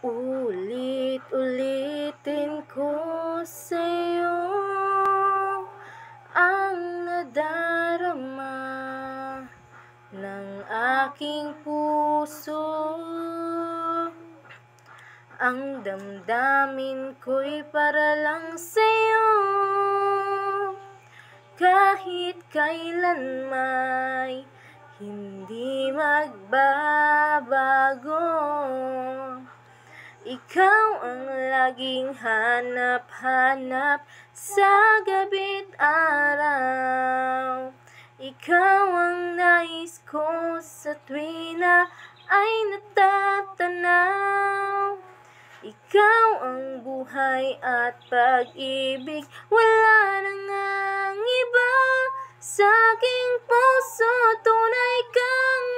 Ulit-ulitin ko sa'yo ang nadarama ng aking puso. Ang damdamin ko'y para lang sa'yo, kahit kailan may hindi magbabago. Ikaw ang laging hanap-hanap sa gabi't araw. Ikaw ang nais ko sa tuwina ay natatanaw. Ikaw ang buhay at pag-ibig, wala na ngang iba. Sa aking puso tunay kang